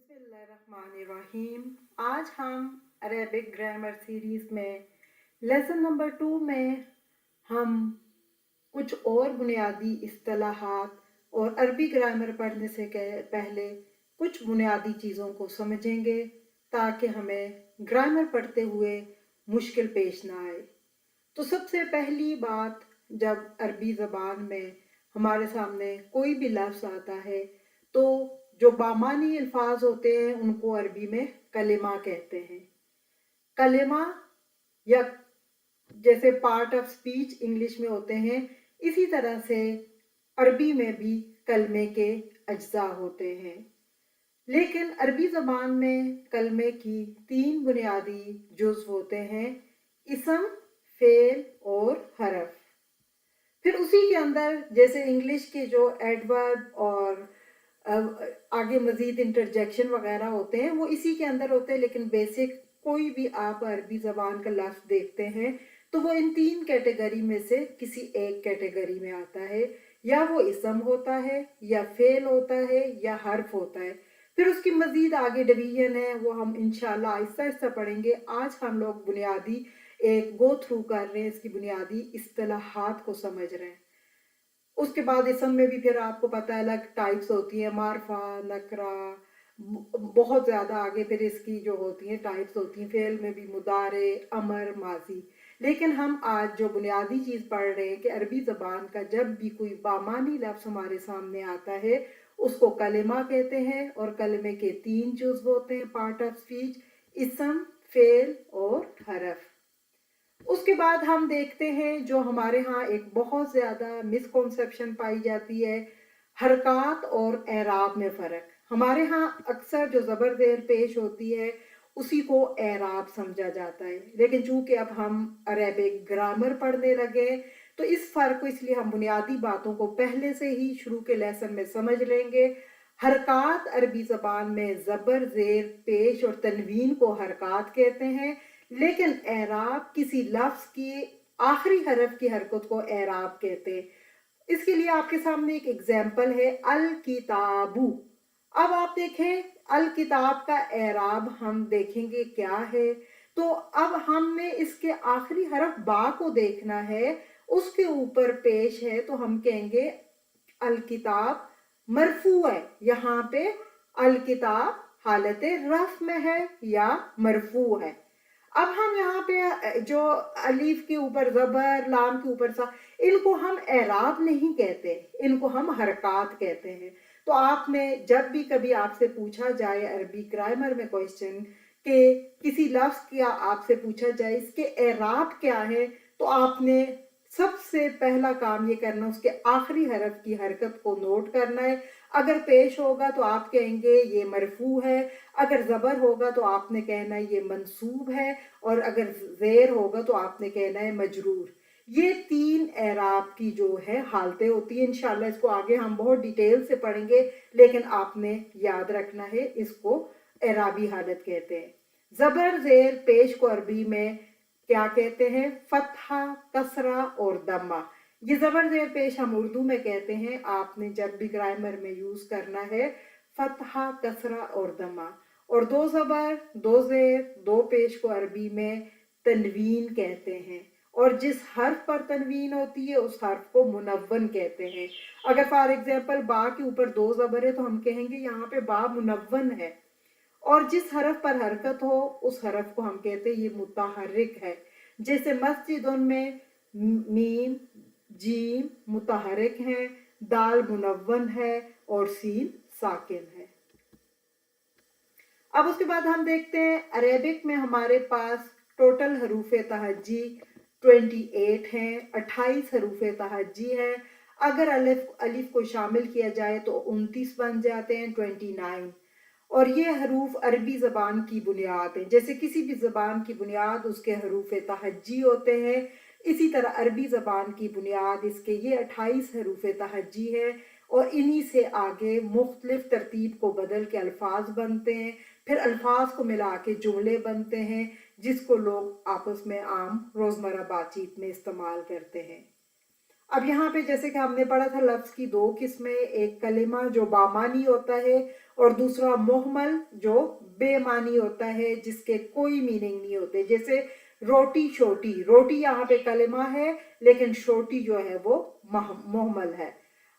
बिस्मिल्लाहिर्रहमानिर्रहीम। आज हम अरेबिक ग्रामर सीरीज़ में लेसन नंबर 2 में हम कुछ और बुनियादी इस्तिलाहात और अरबी ग्रामर पढ़ने से पहले कुछ बुनियादी चीज़ों को समझेंगे ताकि हमें ग्रामर पढ़ते हुए मुश्किल पेश ना आए। तो सबसे पहली बात, जब अरबी ज़बान में हमारे सामने कोई भी लफ्ज़ आता है तो जो बामानी अल्फाज होते हैं उनको अरबी में कलिमा कहते हैं। कलिमा या जैसे पार्ट ऑफ स्पीच इंग्लिश में होते हैं, इसी तरह से अरबी में भी कलमे के अज्जा होते हैं। लेकिन अरबी ज़बान में कलमे की 3 बुनियादी जुज़्व होते हैं: इसम, फेल और हरफ। फिर उसी के अंदर जैसे इंग्लिश के जो एडवर्ब और आगे मज़ीद इंटरजेक्शन वगैरह होते हैं वो इसी के अंदर होते हैं, लेकिन बेसिक कोई भी आप अरबी ज़बान का लफ्ज़ देखते हैं तो वो इन 3 कैटेगरी में से किसी एक कैटेगरी में आता है। या वो इसम होता है, या फेल होता है, या हर्फ होता है। फिर उसकी मज़ीद आगे डिवीजन है, वो हम इंशाल्लाह आहिस्ता आहिस्ता पढ़ेंगे। आज हम लोग बुनियादी एक गो थ्रू कर रहे हैं, इसकी बुनियादी इस्तिलाहात को समझ रहे हैं। उसके बाद इसम में भी फिर आपको पता है अलग टाइप्स होती हैं, मारफा, नकरा, बहुत ज़्यादा आगे फिर इसकी जो होती हैं टाइप्स होती हैं। फेल में भी मुदारे, अमर, माजी। लेकिन हम आज जो बुनियादी चीज़ पढ़ रहे हैं कि अरबी ज़बान का जब भी कोई बामानी लफ्ज़ हमारे सामने आता है उसको कलिमा कहते हैं, और कलिमे के 3 जुज़्व होते हैं पार्ट ऑफ स्पीच: इसम, फेल और हरफ। उसके बाद हम देखते हैं जो हमारे यहाँ एक बहुत ज़्यादा मिसकॉन्सेप्शन पाई जाती है, हरकत और एराब में फ़र्क। हमारे यहाँ अक्सर जो ज़बर ज़ेर पेश होती है उसी को एराब समझा जाता है, लेकिन चूँकि अब हम अरेबिक ग्रामर पढ़ने लगे तो इस फ़र्क को, इसलिए हम बुनियादी बातों को पहले से ही शुरू के लेसन में समझ लेंगे। हरकत अरबी ज़बान में ज़बर ज़ेर पेश और तनवीन को हरकत कहते हैं, लेकिन एराब किसी लफ्ज़ की आखिरी हरफ की हरकत को एराब कहते हैं। इसके लिए आपके सामने एक एग्जाम्पल है, अल किताबू। अब आप देखें अल किताब का एराब हम देखेंगे क्या है। तो अब हमने इसके आखिरी हरफ बा को देखना है, उसके ऊपर पेश है तो हम कहेंगे अल किताब मरफू है। यहाँ पे अल किताब हालत रफ में है या मरफू है। अब हम यहाँ पे जो अलीफ के ऊपर ज़बर, लाम के ऊपर सा, इनको हम एराब नहीं कहते, इनको हम हरकत कहते हैं। तो आपने जब भी कभी आपसे पूछा जाए अरबी ग्रामर में क्वेश्चन कि किसी लफ्ज़ का आपसे पूछा जाए इसके एराब क्या है, तो आपने सबसे पहला काम ये करना उसके आखिरी हरफ की हरकत को नोट करना है। अगर पेश होगा तो आप कहेंगे ये मरफू है, अगर ज़बर होगा तो आपने कहना है ये मंसूब है, और अगर ज़ेर होगा तो आपने कहना है मजरूर। ये 3 एराब की जो है हालतें होती हैं। इंशाल्लाह इसको आगे हम बहुत डिटेल से पढ़ेंगे, लेकिन आपने याद रखना है इसको एराबी हालत कहते हैं। ज़बर ज़ेर पेश को अरबी में क्या कहते हैं? फतहा, कसरा और दम्मा। ये ज़बर ज़ेर पेश हम उर्दू में कहते हैं। आपने जब भी ग्रामर में यूज़ करना है फतहा, कसरा और दम्मा। और 2 ज़बर, 2 ज़ेर, 2 पेश को अरबी में तनवीन कहते हैं, और जिस हर्फ पर तनवीन होती है उस हर्फ को मुनव्वन कहते हैं। अगर फॉर एग्जाम्पल बा के ऊपर 2 ज़बर है तो हम कहेंगे यहाँ पे बा मुनव्वन है, और जिस हरफ पर हरकत हो उस हरफ को हम कहते हैं ये मुतहर्रिक है। जैसे मस्जिदों में मीम, जीम मुतहर्रिक है, दाल मुनव्वन है और सीन साकिन है। अब उसके बाद हम देखते हैं अरेबिक में हमारे पास टोटल हरूफ तहज्जी 28 हैं, 28 हरूफ तहज्जी है। अगर अलिफ को शामिल किया जाए तो 29 बन जाते हैं, 29। और ये हरूफ अरबी ज़बान की बुनियाद है। जैसे किसी भी ज़बान की बुनियाद उसके हरूफ तहज्जी होते हैं, इसी तरह अरबी ज़बान की बुनियाद इसके ये 28 हरूफ तहज्जी है, और इन्हीं से आगे मुख्तलिफ तरतीब को बदल के अल्फाज बनते हैं। फिर अल्फाज को मिला के जुमले बनते हैं जिसको लोग आपस में आम रोज़मर्रा बातचीत में इस्तेमाल करते हैं। अब यहाँ पे जैसे कि हमने पढ़ा था लफ्ज़ की दो किस्में, एक कलिमा जो बामानी होता है और दूसरा मोहमल जो बेमानी होता है, जिसके कोई मीनिंग नहीं होते। जैसे रोटी शोटी, रोटी यहाँ पे कलिमा है लेकिन शोटी जो है वो मोहमल है।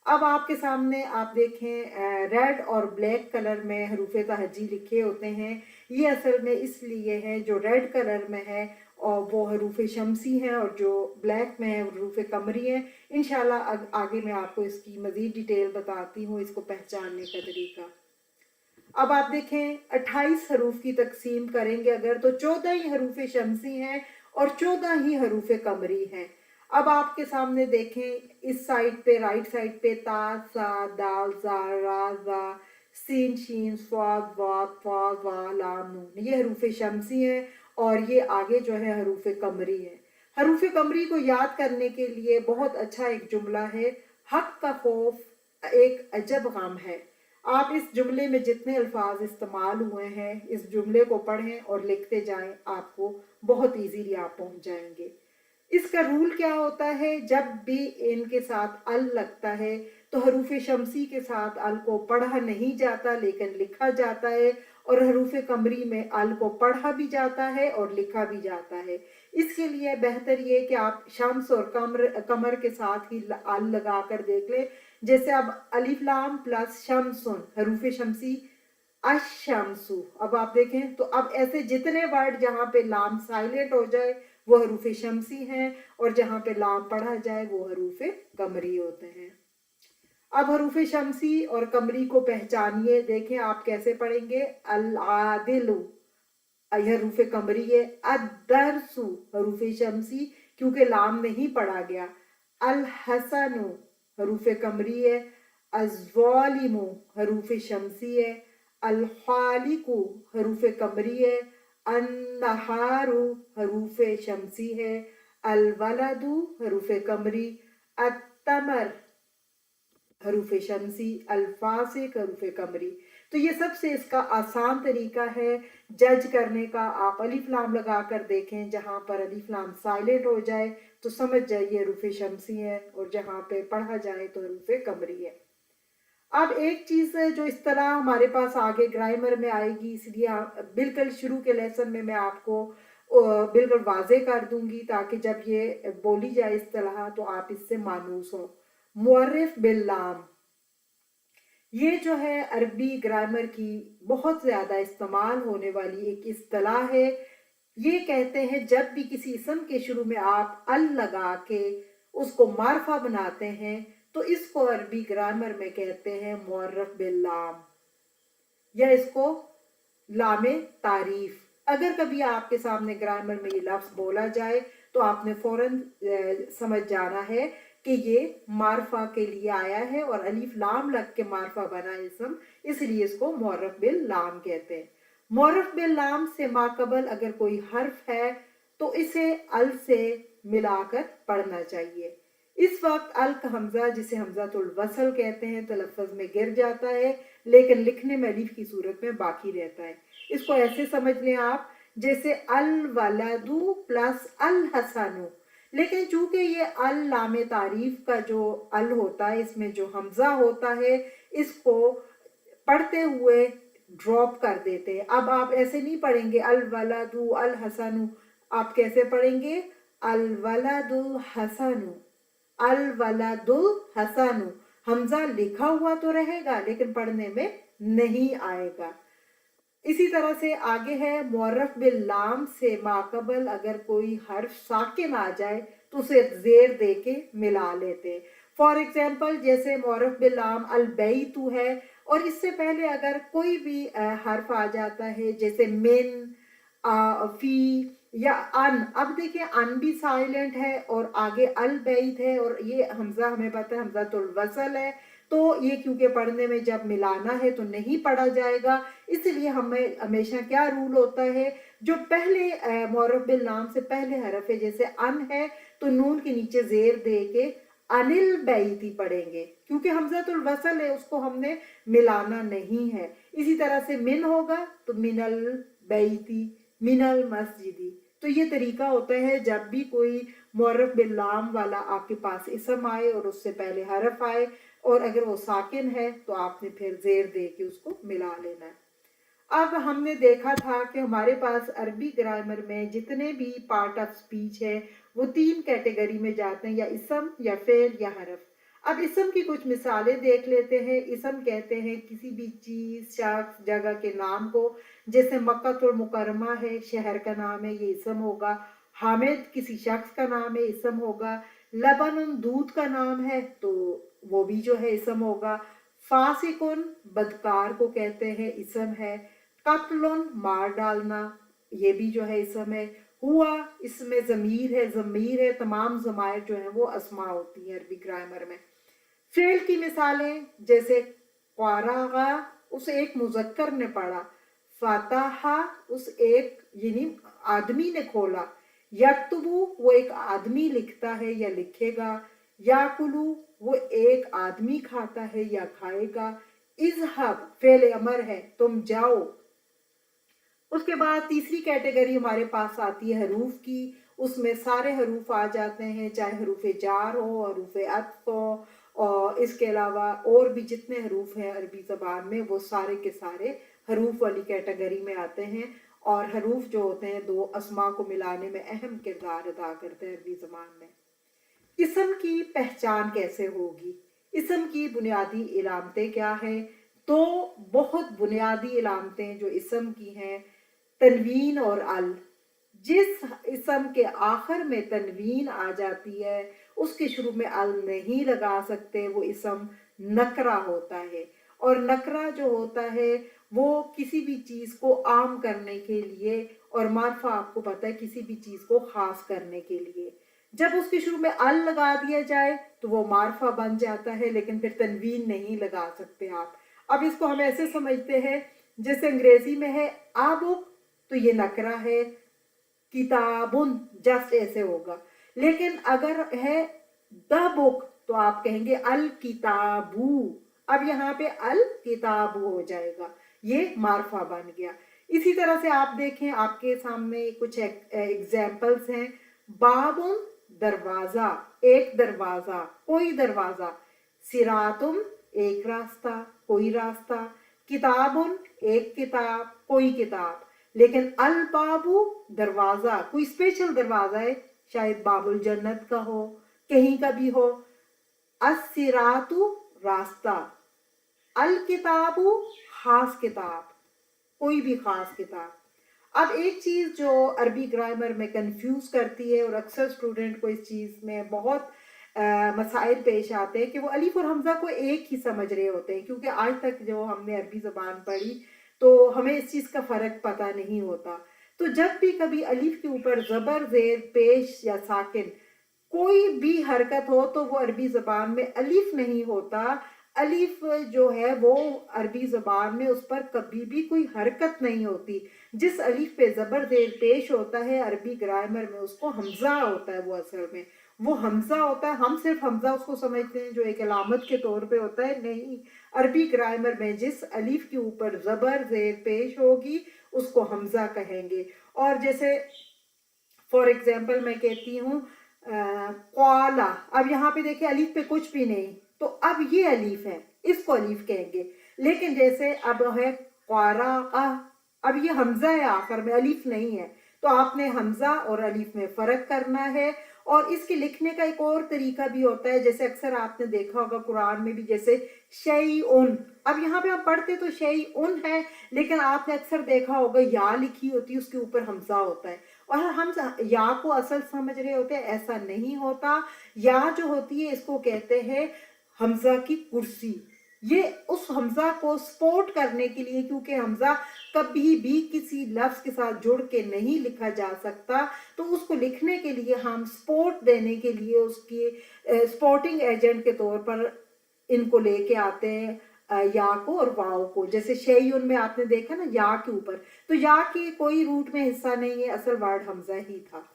अब आपके सामने आप देखें रेड और ब्लैक कलर में हरूफ तहजी लिखे होते हैं। ये असल में इसलिए है, जो रेड कलर में है और वो हरूफ शमसी हैं और जो ब्लैक में है हरूफ कमरी है। इंशाल्लाह आगे मैं आपको इसकी मज़ीद डिटेल बताती हूँ, इसको पहचानने का तरीका। अब आप देखें 28 हरूफ की तकसीम करेंगे अगर, तो 14 ही हरूफ शमसी हैं और 14 ही हरूफ कमरी हैं। अब आपके सामने देखें इस साइड पे, राइट साइड पे, ता सा दाल जा रा जा सीन शीन स्वाद वाद फा वा लाम नून, ये हरूफ शमसी हैं और ये आगे जो है हरूफ कमरी है। हरूफ कमरी को याद करने के लिए बहुत अच्छा एक जुमला है, हक का खौफ एक अजब गम है। आप इस जुमले में जितने अल्फाज इस्तेमाल हुए हैं, इस जुमले को पढ़ें और लिखते जाएं, आपको बहुत इजीली आप पहुंच जाएंगे। इसका रूल क्या होता है, जब भी इनके साथ अल लगता है तो हरूफ शमसी के साथ अल को पढ़ा नहीं जाता लेकिन लिखा जाता है, और हरूफ कमरी में अल को पढ़ा भी जाता है और लिखा भी जाता है। इसके लिए बेहतर ये कि आप शम्स और कमर के साथ ही अल लगा कर देख लें। जैसे अब अलिफ लाम प्लस शमसुन, हरूफ शमसी अशमसु। अब आप देखें तो अब ऐसे जितने वर्ड जहाँ पे लाम साइलेंट हो जाए वो हरूफ शमसी हैं और जहाँ पे लाम पढ़ा जाए वो हरूफ कमरी होते हैं। अब हरूफ शमसी और कमरी को पहचानिए, देखें आप कैसे पढ़ेंगे। अल आदिलु हरूफ कमरी है, अदरसु हरूफ शमसी क्योंकि लाम नहीं पढ़ा गया। अल हसनु हरूफ कमरी है, अज़्वालिमु हरूफ शमसी है, अल खालिकु हरूफ कमरी है, अन्नहारु हरूफ शमसी है, अल वलदु हरूफ कमरी, अत्तमर हरूफ शमसी, अल्फासिक हरूफ कमरी। तो ये सबसे इसका आसान तरीका है जज करने का। आप अलिफ लाम लगा कर देखें, जहाँ पर अलिफ लाम साइलेंट हो जाए तो समझ जाइए हरूफ शमसी है और जहाँ पे पढ़ा जाए तो हरूफ कमरी है। अब एक चीज़ जो इस तरह हमारे पास आगे ग्रामर में आएगी, इसलिए बिल्कुल शुरू के लेसन में मैं आपको बिल्कुल वाजे कर दूंगी ताकि जब ये बोली जाए इस तरह तो आप इससे मानूस हो। मुअर्रिफ बिल्लाम, ये जो है अरबी ग्रामर की बहुत ज़्यादा इस्तेमाल होने वाली एक इस्तिलाह है। ये कहते हैं जब भी किसी इसम के शुरू में आप अल लगा के उसको मारफा बनाते हैं तो इसको अरबी ग्रामर में कहते हैं मुअर्रफ बिल्लाम, या इसको लामे तारीफ। अगर कभी आपके सामने ग्रामर में ये लफ्ज़ बोला जाए तो आपने फौरन समझ जाना है कि ये मारफा के लिए आया है और अलिफ लाम लग के मारफा बना इसम, इसलिए इसको मुअर्रफ बिल लाम कहते हैं। मुअर्रफ बिल लाम से माकबल अगर कोई हर्फ है तो इसे अल से मिलाकर पढ़ना चाहिए। इस वक्त अल का हमजा, जिसे हमजातुल वसल कहते हैं, तलफ़्फ़ुज़ में गिर जाता है लेकिन लिखने में अलिफ की सूरत में बाकी रहता है। इसको ऐसे समझ लें आप जैसे अल वलदु प्लस अल हसनु, लेकिन चूंकि ये अल लामे तारीफ का जो अल होता है, इसमें जो हमजा होता है, इसको पढ़ते हुए ड्रॉप कर देते हैं। अब आप ऐसे नहीं पढ़ेंगे अल वलदु अल हसनु, आप कैसे पढ़ेंगे अल वलदुल हसनु, अल वलदुल हसनु। हमजा लिखा हुआ तो रहेगा लेकिन पढ़ने में नहीं आएगा। इसी तरह से आगे है मुअर्रफ बिल लाम से माकबल अगर कोई हर्फ साकिन आ जाए तो उसे जेर दे के मिला लेते हैं। फॉर एग्जाम्पल जैसे मुअर्रफ बिल लाम अल बैतु है और इससे पहले अगर कोई भी हर्फ आ जाता है जैसे मिन, फी या अन। अब देखिए अन भी साइलेंट है और आगे अल बैत है और ये हमजा हमें पता है हमजातुल वसल है, तो ये क्योंकि पढ़ने में जब मिलाना है तो नहीं पढ़ा जाएगा। इसलिए हमें हमेशा क्या रूल होता है, जो पहले मुअर्रफ बिल लाम से पहले हरफ है जैसे अन है तो नून के नीचे जेर दे के अनिल बैती पढ़ेंगे, क्योंकि हमजातुल वसल है उसको हमने मिलाना नहीं है। इसी तरह से मिन होगा तो मिनल बैती, मिनल मस्जिदी, तो ये तरीका होता है जब भी कोई मुअर्रफ बिल्लाम वाला आपके पास इसम आए और उससे पहले हरफ आए, और अगर वो साकिन है तो आपने फिर जेर दे के उसको मिला लेना है। अब हमने देखा था कि हमारे पास अरबी ग्रामर में जितने भी पार्ट ऑफ स्पीच है वो 3 कैटेगरी में जाते हैं, या इसम या फेल या हरफ। अब इसम की कुछ मिसालें देख लेते हैं। इसम कहते हैं किसी भी चीज़, शख्स, जगह के नाम को, जैसे मक्कातुल मुकर्रमा है, शहर का नाम है, ये इसम होगा। हामिद किसी शख्स का नाम है, इसम होगा। लबन दूध का नाम है तो वो भी जो है इसम होगा। फासिकुन बदकार को कहते हैं, इसम है। कत्लन मार डालना, ये भी जो है इसम है। हुआ इसमें ज़मीर है, ज़मीर है। तमाम ज़मायर जो है वो अस्मा होती हैं अरबी ग्रामर में। फेल की मिसालें जैसे क़राअ उस एक मुज़क्कर ने पढ़ा, फ़तहा उस एक यानी आदमी ने खोला, यक्तुबु वो एक आदमी लिखता है या लिखेगा, याकुलु वो एक आदमी खाता है या खाएगा, इज़हब फेल अमर है तुम जाओ। उसके बाद तीसरी कैटेगरी हमारे पास आती है हरूफ की। उसमें सारे हरूफ आ जाते हैं, चाहे हरूफ जार हो, हरूफ अत्फ हो, और इसके अलावा और भी जितने हरूफ हैं अरबी ज़बान में वो सारे के सारे हरूफ वाली कैटेगरी में आते हैं। और हरूफ जो होते हैं दो अस्मा को मिलाने में अहम किरदार अदा करते हैं अरबी ज़बान में। इसम की पहचान कैसे होगी? इसम की बुनियादी इलामतें क्या हैं? तो बहुत बुनियादी इलामतें जो इसम की हैं, तनवीन और अल। जिस इसम के आखिर में तनवीन आ जाती है उसके शुरू में अल नहीं लगा सकते, वो इसम नकरा होता है। और नकरा जो होता है वो किसी भी चीज़ को आम करने के लिए, और मार्फा आपको पता है किसी भी चीज़ को खास करने के लिए। जब उसके शुरू में अल लगा दिया जाए तो वो मार्फा बन जाता है, लेकिन फिर तनवीन नहीं लगा सकते आप। अब इसको हम ऐसे समझते हैं जैसे अंग्रेजी में है आ बुक, तो ये नकरा है। किताबुन जस्ट ऐसे होगा। लेकिन अगर है द बुक तो आप कहेंगे अल किताबू। अब यहाँ पे अल किताबू हो जाएगा, ये मार्फा बन गया। इसी तरह से आप देखें, आपके सामने कुछ एग्जाम्पल्स हैं। बाबुन दरवाजा, एक दरवाजा, कोई दरवाजा। सिरातुम एक रास्ता, कोई रास्ता। किताबुन एक किताब, कोई किताब। लेकिन अल बाबू दरवाजा, कोई स्पेशल दरवाजा है, शायद बाबुल जन्नत का हो, कहीं का भी हो। अस्सिरातु रास्ता, अल किताबु खास किताब, कोई भी खास किताब। अब एक चीज़ जो अरबी ग्रामर में कंफ्यूज करती है और अक्सर स्टूडेंट को इस चीज़ में बहुत मसाइल पेश आते हैं कि वो अलीफ और हमज़ा को एक ही समझ रहे होते हैं, क्योंकि आज तक जो हमने अरबी ज़बान पढ़ी तो हमें इस चीज़ का फ़र्क पता नहीं होता। तो जब भी कभी अलीफ के ऊपर ज़बर, ज़ेर, पेश या साकिन कोई भी हरकत हो तो वो अरबी ज़बान में अलीफ नहीं होता। अलीफ जो है वो अरबी ज़बान में उस पर कभी भी कोई हरकत नहीं होती। जिस अलीफ पे ज़बर ज़ेर पेश होता है अरबी ग्रामर में उसको हमज़ा होता है। वो असल में वो हमज़ा होता है। हम सिर्फ हमज़ा उसको समझते हैं जो एक अलामत के तौर पे होता है, नहीं। अरबी ग्रामर में जिस अलीफ के ऊपर ज़बर ज़ेर पेश होगी उसको हमज़ा कहेंगे। और जैसे फॉर एग्जाम्पल मैं कहती हूँ क्वाला, अब यहाँ पे देखिए अलीफ पे कुछ भी नहीं, तो अब ये अलीफ है, इसको अलीफ कहेंगे। लेकिन जैसे अब है क्वारा, अब ये हमजा है, आखिर में अलीफ नहीं है, तो आपने हमजा और अलीफ में फ़र्क करना है। और इसके लिखने का एक और तरीका भी होता है, जैसे अक्सर आपने देखा होगा कुरान में भी, जैसे शैउन। अब यहाँ पे हम पढ़ते तो शैउन है, लेकिन आपने अक्सर देखा होगा या लिखी होती है उसके ऊपर हमजा होता है, और हम या को असल समझ रहे होते हैं, ऐसा नहीं होता। या जो होती है इसको कहते हैं हमजा की कुर्सी। ये उस हमजा को सपोर्ट करने के लिए, क्योंकि हमजा कभी भी किसी लफ्ज के साथ जुड़ के नहीं लिखा जा सकता, तो उसको लिखने के लिए हम सपोर्ट देने के लिए उसकी सपोर्टिंग एजेंट के तौर पर इनको लेके आते हैं, या को और वाव को। जैसे शैउन में आपने देखा ना या के ऊपर, तो या के कोई रूट में हिस्सा नहीं है, असल वर्ड हमजा ही था।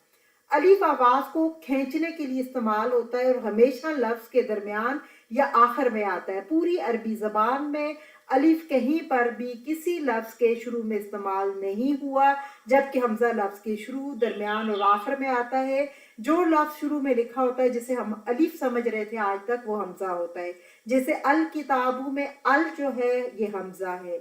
अलीफ आवाज को खींचने के लिए इस्तेमाल होता है और हमेशा लफ्ज के दरमियान या आखिर में आता है। पूरी अरबी ज़बान में अलिफ कहीं पर भी किसी लफ्ज़ के शुरू में इस्तेमाल नहीं हुआ, जबकि हमज़ा लफ्ज़ के शुरू, दरमियान और आखिर में आता है। जो लफ्ज़ शुरू में लिखा होता है जिसे हम अलिफ समझ रहे थे आज तक, वो हमज़ा होता है। जैसे अल किताबू में अल जो है ये हमज़ा है।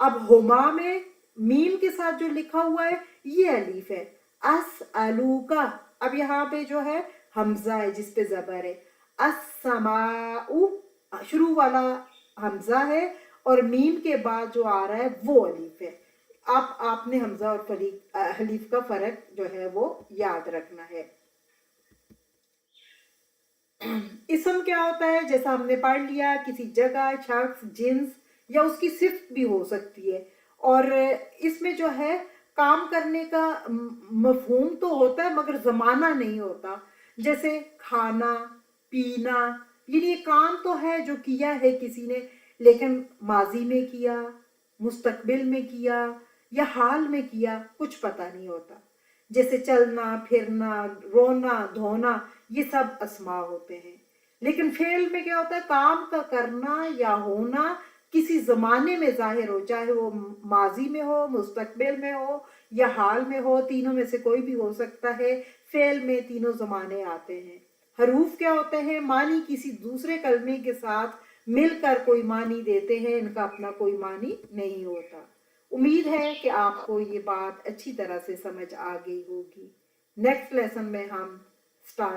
अब हुमा में मीम के साथ जो लिखा हुआ है ये अलीफ है। अस अलूका, अब यहाँ पे जो है हमजा है जिस पे जबर है। अस्समाउ शुरू वाला हमजा है और मीम के बाद जो आ रहा है वो अलीफ है। आपने हमजा और अलीफ का फर्क जो है वो याद रखना है। इसम क्या होता है, जैसा हमने पढ़ लिया, किसी जगह, शख्स, जिन्स या उसकी सिफ्त भी हो सकती है। और इसमें जो है काम करने का मफहूम तो होता है मगर ज़माना नहीं होता। जैसे खाना, पीना, ये काम तो है जो किया है किसी ने, लेकिन माजी में किया, मुस्तकबिल में किया या हाल में किया, कुछ पता नहीं होता। जैसे चलना, फिरना, रोना, धोना, ये सब अस्मा होते हैं। लेकिन फेल में क्या होता है, काम का करना या होना किसी ज़माने में ज़ाहिर हो, चाहे वो माजी में हो, मुस्तकबिल में हो या हाल में हो, तीनों में से कोई भी हो सकता है। फेल में तीनों ज़माने आते हैं। हरूफ क्या होते हैं, मानी किसी दूसरे कलमे के साथ मिलकर कोई मानी देते हैं, इनका अपना कोई मानी नहीं होता। उम्मीद है कि आपको ये बात अच्छी तरह से समझ आ गई होगी। नेक्स्ट लेसन में हम स्टार्ट